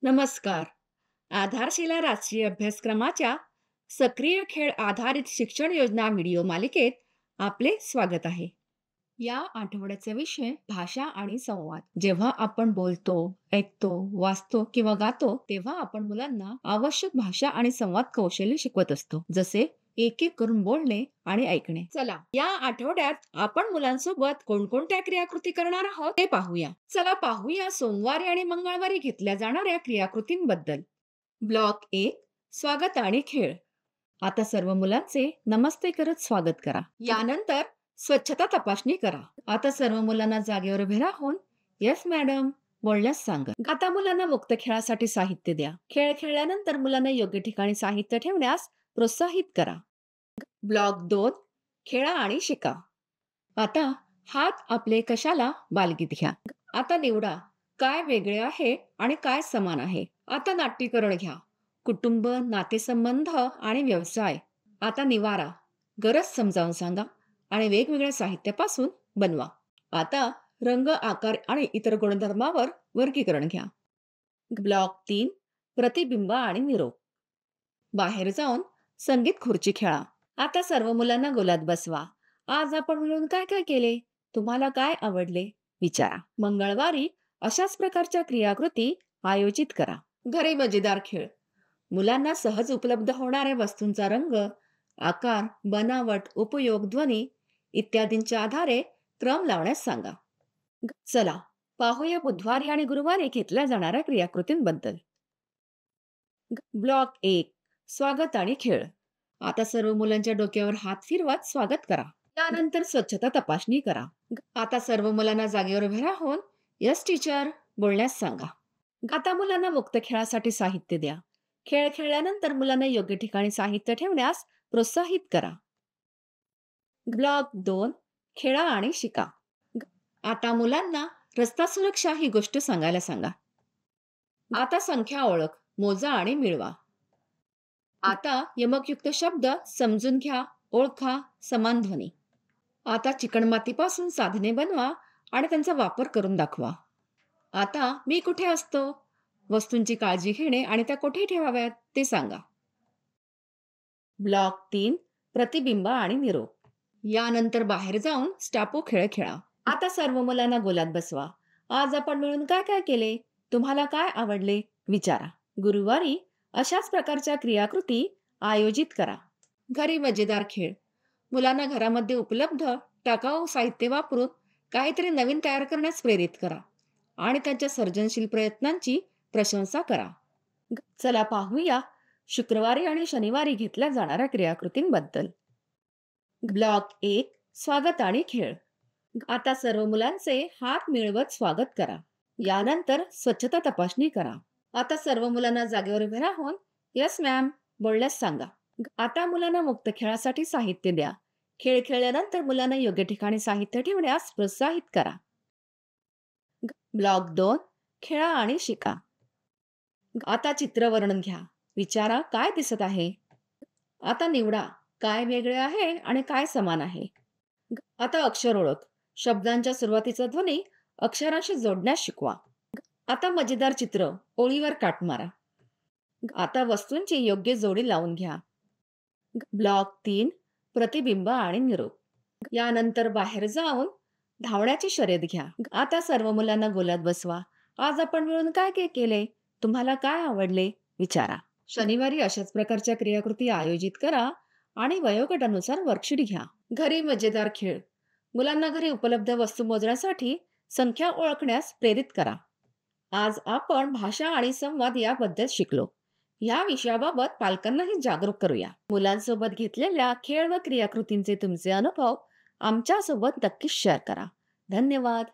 नमस्कार. आधारशिला राष्ट्रीय अभ्यासक्रमाच्या सक्रिय खेळ आधारित शिक्षण योजना व्हिडिओ मालिकेत आपले स्वागत आहे. या आठवड्याचा विषय भाषा आणि संवाद. जेव्हा आपण बोलतो, ऐकतो, वाचतो किंवा गातो, तेव्हा आपण मुलांना आवश्यक भाषा आणि संवाद कौशल्य शिकवत असतो. जसे एक एक करून बोलणे आणि ऐकणे. चला, या आठवड्यात आपण मुलांसोबत कोणकोणत्या क्रियाकृती करणार आहोत ते पाहूया. चला पाहूया सोमवारी आणि मंगळवारी घेतल्या जाणाऱ्या क्रियाकृतींबद्दल. ब्लॉक 1, स्वागत आणि खेळ. आता सर्व मुलांचे नमस्ते करत स्वागत करा. यानंतर स्वच्छता तपासणी करा. आता सर्व मुलांना जागेवर उभे राहून येस मॅडम बोलण्यास सांगा. आता मुलांना मुक्त खेळासाठी साहित्य द्या. खेळ खेळल्यानंतर मुलांना योग्य ठिकाणी साहित्य ठेवण्यास प्रोत्साहित करा. ब्लॉक 2, खेळा आणि शिका. आता हात आपले कशाला बालगीत घ्या. आता निवडा काय वेगळे आहे आणि काय समान आहे. आता नाट्यीकरण घ्या. कुटुंब, नातेसंबंध आणि व्यवसाय. आता निवारा, गरज समजावून सांगा आणि वेगवेगळ्या साहित्यापासून बनवा. आता रंग, आकार आणि इतर गुणधर्मावर वर्गीकरण घ्या. ब्लॉक 3, प्रतिबिंब आणि निरोप. बाहेर जाऊन संगीत खुर्ची खेळा. आता सर्व मुलांना गोलात बसवा. आज आपण मिळून काय काय केले, तुम्हाला काय आवडले विचारा. मंगळवारी अशाच प्रकारच्या क्रियाकृती आयोजित करा. घरी मजेदार खेळ. मुलांना सहज उपलब्ध होणाऱ्या वस्तूंचा रंग, आकार, बनावट, उपयोग, ध्वनी इत्यादींच्या आधारे क्रम लावण्यास सांगा. चला पाहूया बुधवारी आणि गुरुवारी घेतल्या जाणाऱ्या क्रियाकृतींबद्दल. ब्लॉक 1, स्वागत आणि खेळ. आता सर्व मुलांच्या डोक्यावर हात फिरवत स्वागत करा. त्यानंतर स्वच्छता तपासणी करा. आता सर्व मुलांना जागेवर उभे राहून यस टीचर बोलण्यास सांगा. आता मुलांना मुक्त खेळासाठी साहित्य द्या. खेळ खेळल्यानंतर मुलांना योग्य ठिकाणी साहित्य ठेवण्यास प्रोत्साहित करा. ब्लॉक 2, खेळा आणि शिका. आता मुलांना रस्ता सुरक्षा ही गोष्ट सांगायला सांगा. आता संख्या ओळख, मोजा आणि मिळवा. आता यमकयुक्त शब्द समजून घ्या, ओळखा, समान ध्वनी. आता चिकणमातीपासून साधने बनवा आणि त्यांचा वापर करून दाखवा. आता मी कुठे असतो, वस्तूंची काळजी घेणे आणि त्या कुठे ठेवाव्यात ते सांगा. ब्लॉक 3, प्रतिबिंब आणि निरोप. यानंतर बाहेर जाऊन स्टापू खेळ खेळा. आता सर्व मुलांना गोलात बसवा. आज आपण मिळून काय काय केले, तुम्हाला काय आवडले विचारा. गुरुवारी अशाच प्रकारच्या क्रियाकृती आयोजित करा. घरी मजेदार खेळ. मुलांना घरामध्ये उपलब्ध टाकाऊ साहित्य वापरून काहीतरी नवीन तयार करण्यास प्रेरित करा आणि त्यांच्या सर्जनशील प्रयत्नांची प्रशंसा करा. चला पाहूया शुक्रवारी आणि शनिवारी घेतल्या जाणाऱ्या क्रियाकृतींबद्दल. ब्लॉक 1, स्वागत आणि खेळ. आता सर्व मुलांचे हात मिळवत स्वागत करा. यानंतर स्वच्छता तपासणी करा. आता सर्व मुलांना जागेवर उभे राहून यस मॅम बोलण्यास सांगा. आता मुलांना मुक्त खेळासाठी साहित्य द्या. खेळ खेळल्यानंतर मुलांना योग्य ठिकाणी साहित्य ठेवण्यास प्रोत्साहित करा. ब्लॉक 2, खेळा आणि शिका. आता चित्रवर्णन घ्या. विचारा काय दिसत आहे. आता निवडा काय वेगळे आहे आणि काय समान आहे. आता अक्षर ओळख. शब्दांच्या सुरुवातीचा ध्वनी अक्षरांशी जोडण्यास शिकवा. आता मजेदार चित्र, ओळीवर काट मारा. आता वस्तूंची योग्य जोडी लावून घ्या. ब्लॉक 3, प्रतिबिंब आणि निरोप. यानंतर बाहेर जाऊन धावण्याची शर्यत घ्या. आता सर्व मुलांना गोलात बसवा. आज आपण मिळून काय काय केले, तुम्हाला काय आवडले विचारा. शनिवारी अशाच प्रकारच्या क्रियाकृती आयोजित करा आणि वयोगटानुसार वर्कशीट घ्या. घरी मजेदार खेळ. मुलांना घरी उपलब्ध वस्तू मोजण्यासाठी संख्या ओळखण्यास प्रेरित करा. आज आपण भाषा आणि संवाद याबद्दल शिकलो. या विषयाबाबत पालकांनाही जागरूक करूया. मुलांसोबत घेतलेल्या खेळ व क्रियाकृतींचे तुमचे अनुभव आमच्यासोबत नक्कीच शेअर करा. धन्यवाद.